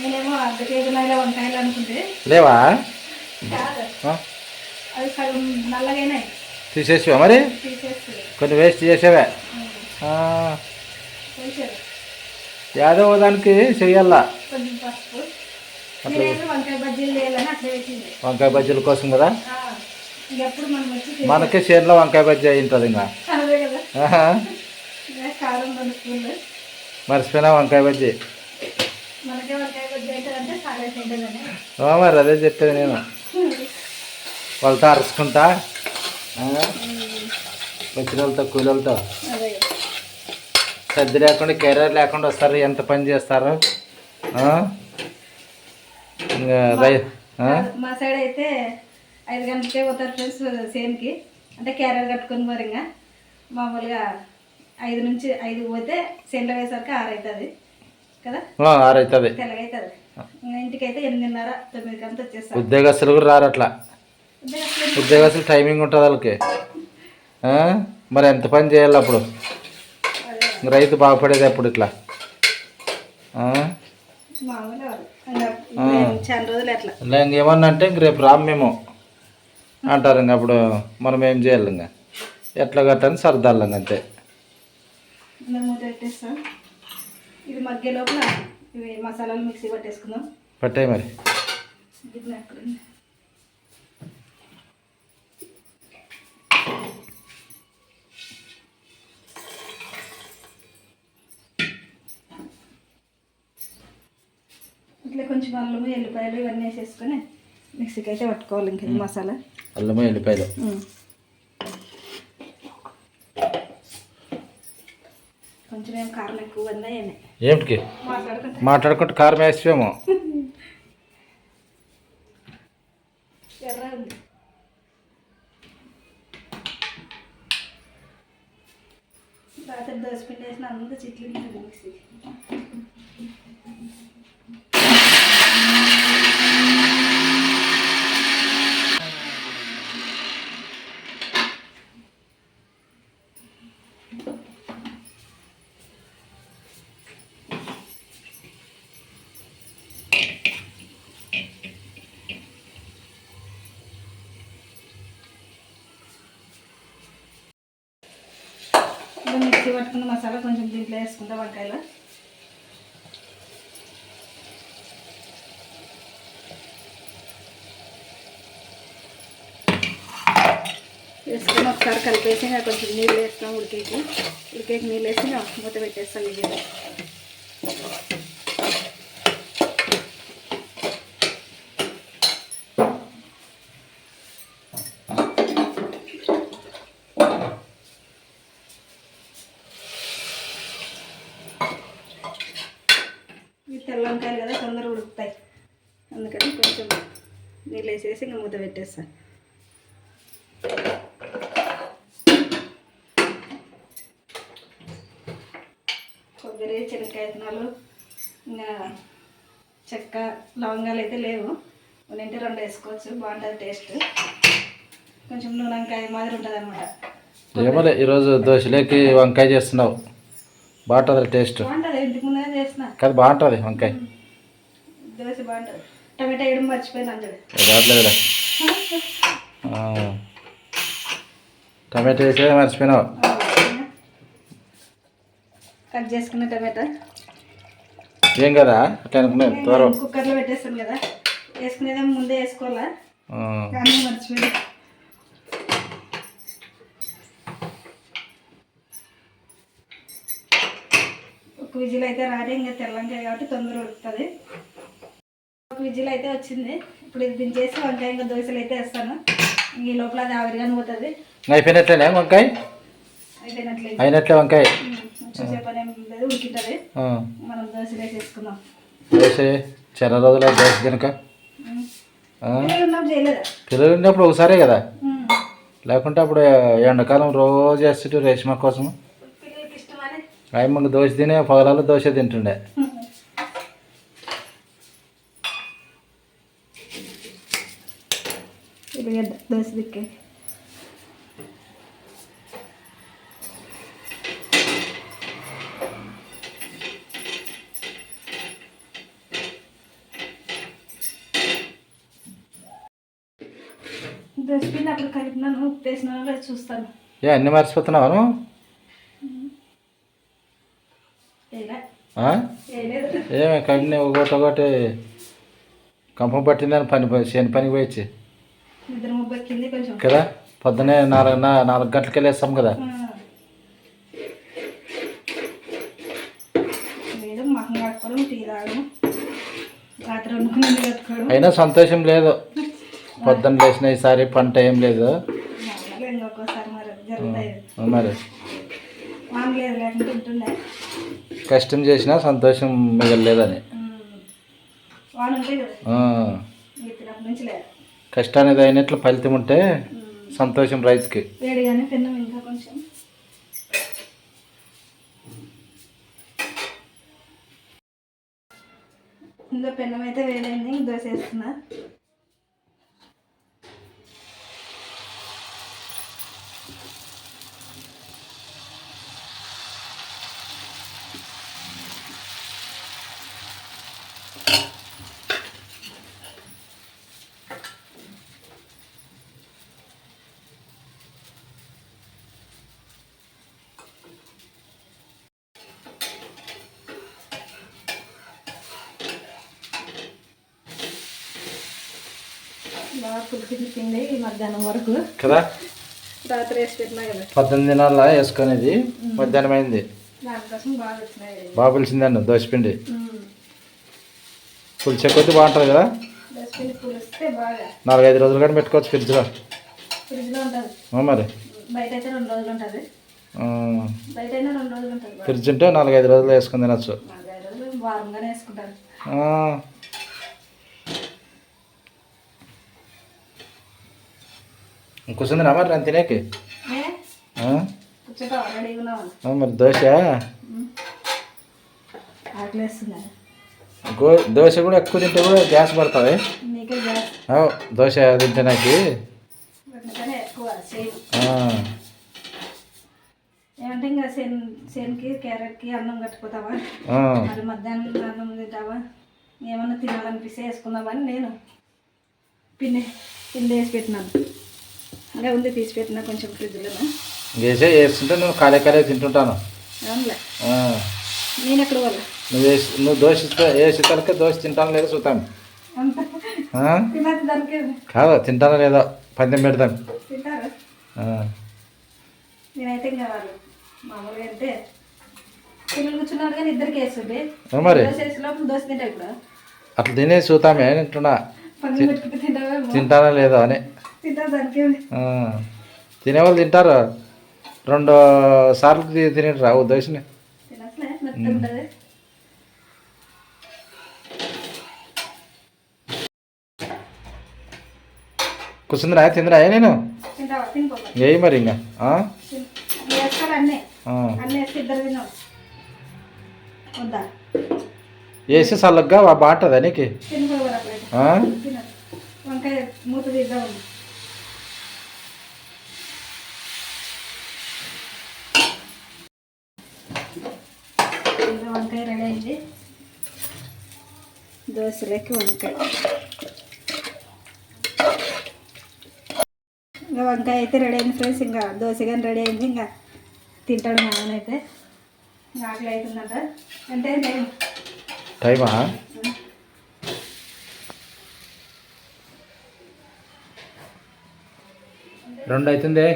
నేనేమో అర్ధ కేజీలో వంకాయలు అనుకుంటే లేవా కాదు, ఆ? అది సగం నల్లగైనాయి తీసేసావా మరి తీసేసి కొన్ని వేస్ట్ చేసావే వేసారు యాదో దానికి చెయ్యాలా కొంచెం పసుపు. నేనైతే వంకాయ బజ్జీలు వేయాలని అట్లా వేసింది. వంకాయ బజ్జీల కోసం కదా ఇంకెప్పుడు మనం వచ్చి మనకి చేనులో వంకాయ బజ్జీ అయి ఉంటుంది ఇంకా అదే కదా. ఆహా. కారం 2 స్పూన్లు. మర్చిపోయినా వంకాయ బజ్జీ మనకే వంకాయ బజ్జీ అవుతుందంటే చాలా తింటుందని. మరి అదే చెప్పేది నేను వాళ్ళతో అరుచుకుంటా వచ్చిన వాళ్ళతో కూలీలతో అదే సర్ది లేకుండా కెరీర్ లేకుండా వస్తారు, ఎంత పని చేస్తారు. ఇంకా మా సైడ్ అయితే 5 గంటలకే పోతారు ఫ్రెండ్స్ సేన్కి. అంటే క్యారియర్ కట్టుకొని పోరు. ఇంకా మామూలుగా 5 నుంచి 5 పోతే సేన్లో వేసరికి 6 అవుతుంది కదా, 6 అవుతుంది తెల్లగవుతుంది. ఇంకా ఇంటికి అయితే 8:30 9 గంటలు వచ్చేస్తారు. ఉద్యోగస్తులు కూడా రారు అట్లా. ఉద్యోగస్తులు టైమింగ్ ఉంటుంది వాళ్ళకి. మరి ఎంత పని చేయాలి అప్పుడు? రైతు బాగుపడేది అప్పుడు ఇట్లా. చాలా రోజులు ఎట్లా ఇంకేమన్నా అంటే ఇంక రేపు రాము మేము అంటారు. ఇంక అప్పుడు మనం ఏం చేయాలి? ఇంకా ఎట్లా కట్టని సర్దాలి ఇంక అంతే. మూత పెట్టేస్తాం. ఇది మధ్య లోపల ఇవి మసాలాలు మిక్సీ పట్టేసుకుందాం. పట్టాయి మరి ఇట్లా కొంచెం అల్లము ఎల్లిపాయలు ఇవన్నీ వేసేసుకొని మిక్సీకి అయితే పట్టుకోవాలి. ఇంకా ఇది మసాలా అల్లము ఎల్లిపాయలు కొంచెం ఏం కారం ఎక్కువ అన్నాయి. ఏమిటికి మాట్లాడుకుంటే కారం వేసేమో. ఎర్ర ఉంది. రాత్రి దోసపిండి వేసిన అంతా చిట్లు మిక్సీ. మిక్సీ పట్టుకున్న మసాలా కొంచెం దీంట్లో వేసుకుంటా వంకాయలు. వేసుకొని ఒకసారి కలిపేసి ఇంకా కొంచెం నీళ్ళు వేస్తాం. ఉడికేకి నీళ్ళు వేసి మూత పెట్టేస్తాం. ఇది తెల్ల వంకాయలు కదా తొందరగా ఉడుకుతాయి. అందుకని కొంచెం నీళ్ళు వేసేసి ఇంకా మూత పెట్టేస్తాను. కొబ్బరి శనక్కాయ విత్తనాలు ఇంకా చెక్క లవంగాలు అయితే లేవు. ఉంటే 2 వేసుకోవచ్చు, బాగుంటుంది టేస్ట్. కొంచెం నూనె వంకాయ మాదిరి ఉంటుంది అనమాట. ఏమలే ఈరోజు దోశలోకి వంకాయ చేస్తున్నావు, బాగుంటుంది టేస్ట్. బాగుంటుంది. ఇంటికి ముందే చేసిన కదా, బాగుంటుంది వంకాయ దోశ బాగుంటుంది. టమాటా వేయడం మర్చిపోయినా అందులో. రావట్లేదులే, టమాటా వేసే మర్చిపోయినావు. కట్ చేసుకున్న టమాటా ఏం కదా అట్లా అనుకున్నాను. త్వర కుక్కర్లో పెట్టేస్తాను కదా, వేసుకునేదే ముందే వేసుకోవాలా కానీ మర్చిపోయి. ఒక విజిల్ అయితే రాదే, ఇంకా తెల్లంకాయ కాబట్టి తొందరగా ఉడుకుతుంది. ఒక విజిల్ అయితే వచ్చింది. ఇప్పుడు ఇది దించేసి వంకాయ ఇంకా దోశలు అయితే వేస్తాను. ఈ లోపల అది ఆవిరిగానే పోతుంది. అయిపోయినట్లేనే వంకాయ? అయినట్లే వంకాయ చూసే పని ఏం లేదు, ఉడికింటుంది. మనం దోశలు వేసేసుకుందాం. దోశ చాలా రోజులు దోశ కనుక పిల్లలు ఉన్నప్పుడు ఒకసారే కదా, లేకుంటే అప్పుడు ఎండాకాలం రోజు వేస్తుంటే రేష్మా కోసం ఆయమ్మకి దోశ తినే పొగలాలు దోశ తింటుండే. దోశ దిక్కే రెసిపీని అక్కడ కలిపినాను ఉప్పు వేసినాను లేదు చూస్తాను. ఏ అన్నీ మర్చిపోతున్నావు? ఏమే కడిని ఒకటి కంపం పట్టిందని శని పనికి పోయొచ్చి నిద్ర ముబ్బెక్కింది కొంచెం కదా. పొద్దునే 4 గంటలకి వెళ్ళేస్తాం కదా. లేదు మహం కట్టుకోవడం టీ తాగడం రాత్రి వండుకుని కట్టుకోవడం. అయినా సంతోషం లేదు పొద్దున్న లేచిన ఈసారి పంట ఏం లేదు ఇంకొకసారి మరి జరుగుతాయి మరి. వాన్ లేదు లేకుంటే ఉంటుండే. కష్టం చేసినా సంతోషం మిగలలేదని. వాన్ ఉంటాయి కదా నుంచి లేదు. కష్టానికి అయినట్లు ఫలితం ఉంటే సంతోషం రైతుకి. వేడిగానే తిన్నాం ఇంకా కొంచెం. ఇందులో పెన్నం అయితే వేడైంది. దోశ వేస్తున్నా. బాగా పులిపింది పిండి మధ్యాహ్నం వరకు కదా. రాత్రి వేసి పెట్టినా కదా 18 దినాల్లో వేసుకునేది మధ్యాహ్నం అయింది. దానికోసం బాగా వచ్చినాయి. బాగా పులిసిందండి దోశపిండి. పులిసే కొద్ది బాగుంటుంది కదా. దోశపిండి పులిస్తే బాగా 4-5 రోజులు కానీ పెట్టుకోవచ్చు ఫ్రిడ్జ్లో. ఫ్రిడ్జ్లో ఉంటుంది మరి. బయట అయితే 2 రోజులు ఉంటుంది. బయట అయినా 2 రోజులు ఉంటుంది. ఫ్రిడ్జ్ ఉంటే 4-5 రోజులు వేసుకుని తినచ్చు. 4-5 రోజులు వారంగానే వేసుకుంటారు. కూర్చుందినా మరి నేను తినేకి. మరి దోశ దోశ కూడా ఎక్కువ తింటే కూడా గ్యాస్ పడుతుంది. దోశ తింటే నాకు ఏమంటే ఇంకా శనికి క్యారెట్కి అన్నం కట్టుకుపోతావా మరి మధ్యాహ్నం అన్నం తింటావా ఏమన్నా తినాలనిపిస్తే వేసుకుందామని నేను పిండి వేసి పెట్టినాను. అలా ఉంది తీసి పెట్టినా కొంచెం ఫ్రిడ్జ్లో వేస్తుంటే నువ్వు ఖాళీ తింటుంటాను. అవునులే నేను ఎక్కడ వాళ్ళు నువ్వు దోశ వేసి తలకే దోశ తింటాను లేదో చూస్తాను. కాదు తింటానో లేదో పందెం పెడతాను. తింటారు. నేనైతే ఇంకా వాళ్ళు మామూలుగా అంటే పిల్లలు కూర్చున్నారు కానీ ఇద్దరికి వేస్తుంది. మరి దోశ తింటా ఇప్పుడు అట్లా తినేసి చూస్తామే తింటున్నా తింటానో లేదో అని. తినేవాళ్ళు తింటారు. 2 సార్లు తినేట్రా ఓ దోశని. కూర్చుందిరా తిందిరా నేను ఏ మరి ఇంకా వేసి చల్లగా బాగుంటుందా నీకు? వంకాయ మూత తీద్దాం. వంకాయ రెడీ అయింది. దోశలోకి వంకాయ. ఇంకా వంకాయ అయితే రెడీ అయింది ఫ్రెండ్స్. ఇంకా దోశ కానీ రెడీ అయింది. ఇంకా తింటాడు మా ఆయన అయితే. ఆకలి అవుతుందంట అంటే నేను టైమా 2 అవుతుంది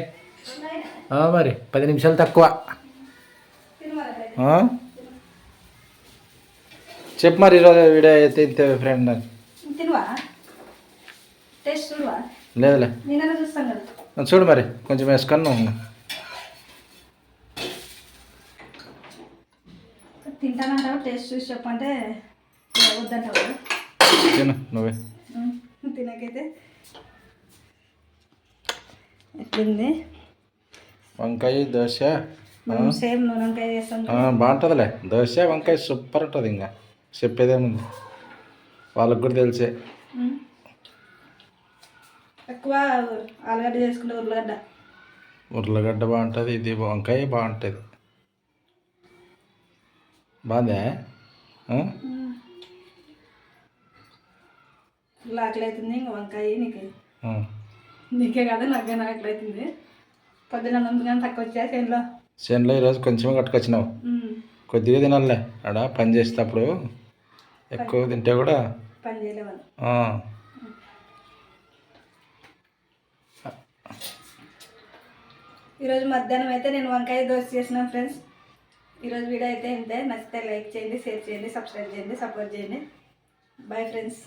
మరి 10 నిమిషాలు తక్కువ. చెప్పు మరి ఈరోజు వీడియో అయితే ఇంతే ఫ్రెండ్. నాకు తినవా టేస్ట్ చూడవా? లేదులే నేనైనా చూస్తాను కదా. చూడు మరి కొంచెం వేసుకొని నువ్వు తింటానంటావు. టేస్ట్ చూసి చెప్పంటే వద్దంటావు. తిను నువ్వే. తినకైతే ఎట్లుంది వంకాయ దోశ. సేమ్ నూనె వంకాయ చేస్తాం. బాగుంటుందిలే దోశ వంకాయ సూపర్ ఉంటుంది. ఇంకా చెప్పేదేముంది వాళ్ళకి కూడా తెలిసే. ఎక్కువ ఆలుగడ్డ చేసుకుంటే ఉర్లగడ్డ బాగుంటుంది. ఇది వంకాయ బాగుంటుంది. బాగుందా? ఆకలి అవుతుంది. ఇంకా వంకాయ నీకు నీకే కదా నాకే నాకు అవుతుంది. పొద్దున 9 గంటలకు తక్కువ వచ్చా చేనులో. చేనులో ఈరోజు కొంచెమే కట్టుకొచ్చినావు. కొద్దిగా తినాలే ఆడ పని చేసేటప్పుడు ఎక్కువ తింటే కూడా పని చేయలేమని. ఈరోజు మధ్యాహ్నం అయితే నేను వంకాయ దోశ చేసినాను ఫ్రెండ్స్. ఈరోజు వీడియో అయితే ఇంతే. నచ్చితే లైక్ చేయండి, షేర్ చేయండి, సబ్స్క్రైబ్ చేయండి, సపోర్ట్ చేయండి. Bye friends.